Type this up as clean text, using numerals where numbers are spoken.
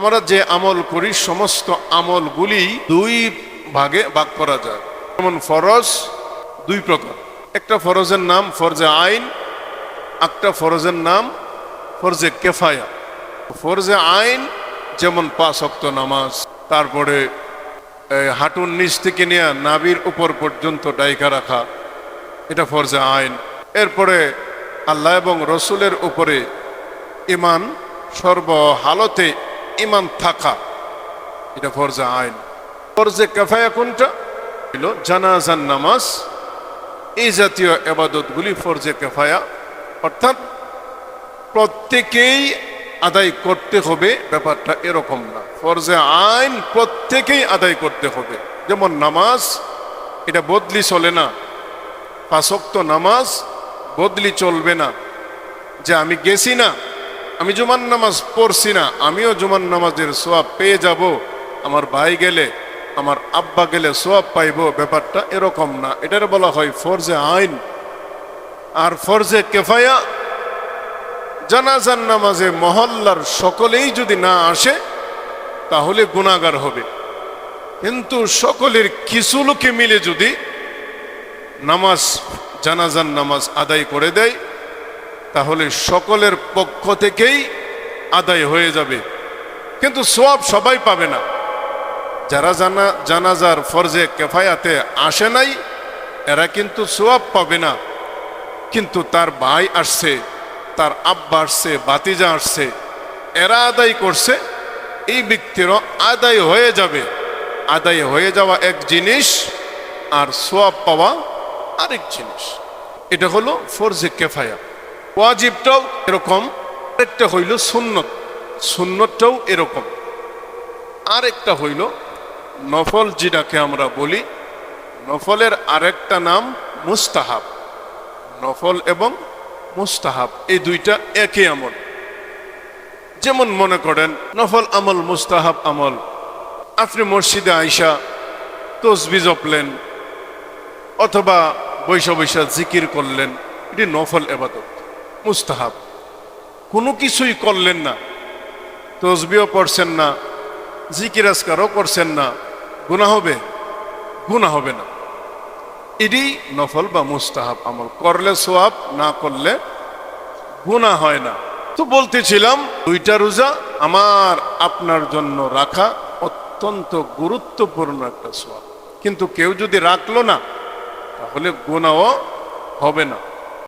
আমরা যে আমল করি সমস্ত আমলগুলি দুই ভাগে ভাগ করা যায়। যেমন ফরজ দুই প্রকার, একটা ফরজের নাম ফরজে আইন, একটা ফরজের নাম ফরজে কেফায়া। ফরজে আইন যেমন 5 ওয়াক্ত নামাজ, তারপরে হাঁটুর নিচ থেকে নিয়ে নাভির উপর পর্যন্ত ডাইকা রাখা, এটা ফরজে আইন। এরপরে আল্লাহ এবং রসুলের উপরে ঈমান, সর্বহালতে ঈমান থাকা, এটা ফরজে আইন। ফরজে কেফায়া কোনটা? হলো জানাজার নামাজ, এই জাতীয় ইবাদতগুলি ফরজে কেফায়া, অর্থাৎ প্রত্যেকেই আদায় করতে হবে, ব্যাপারটা এরকম না। ফরজে আইন প্রত্যেকেই আদায় করতে হবে। যেমন নামাজ, এটা বদলি চলে না। 5 ওয়াক্ত নামাজ বদলি চলবে না, যে আমি গেছি না, আমি জুমার নামাজ পড়ছি না, আমিও জুমার নামাজের সোয়াব পেয়ে যাব, আমার ভাই গেলে, আমার আব্বা গেলে সোয়াব পাইব, ব্যাপারটা এরকম না। এটার বলা হয় ফরজে আইন। আর ফরজে কেফায়া, জানাজার নামাজে মহল্লার সকলেই যদি না আসে তাহলে গুনাহগার হবে, কিন্তু সকলের কিছু লোকে মিলে যদি নামাজ, জানাজার নামাজ আদায় করে দেয় তাহলে সকলের পক্ষ থেকেই আদায় হয়ে যাবে, কিন্তু সওয়াব সবাই পাবে না। যারা জানাজার ফরজে কেফায়াতে আসে নাই এরা কিন্তু সওয়াব পাবে না, কিন্তু তার ভাই আসছে, তার আব্বা আসছে, ভাতিজা আসছে, এরা আদায় করছে, এই ব্যক্তিরও আদায় হয়ে যাবে। আদায় হয়ে যাওয়া এক জিনিস আর সওয়াব পাওয়া আরেক জিনিস। এটা হলো ফরজে কেফায়া। ওয়াজিবটাও এরকম, একটা হইল সুন্নত, সুন্নতটাও এরকম। আরেকটা হইল নফল, যেটাকে আমরা বলি নফলের আরেকটা নাম মুস্তাহাব। নফল এবং মুস্তাহাব এই দুইটা একই আমল। যেমন মনে করেন নফল আমল, মুস্তাহাব আমল, আপনি মসজিদে আইসা তসবিহ জপলেন অথবা বৈশা বৈশা জিকির করলেন, এটি নফল ইবাদত, মুস্তাহাব। কোনো কিছুই করলেন না, তসবিহ পড়ছেন না, জিকির আজকারও করছেন না, গুনাহ হবে? গুনাহ হবে না। এটি নফল বা মুস্তাহাব আমল, করলে সওয়াব, না করলে গুনাহ হয় না। তো বলতেছিলাম দুইটা রোজা আমার আপনার জন্য রাখা অত্যন্ত গুরুত্বপূর্ণ একটা সওয়াব, কিন্তু কেউ যদি রাখলো না তাহলে গুনাহ হবে না।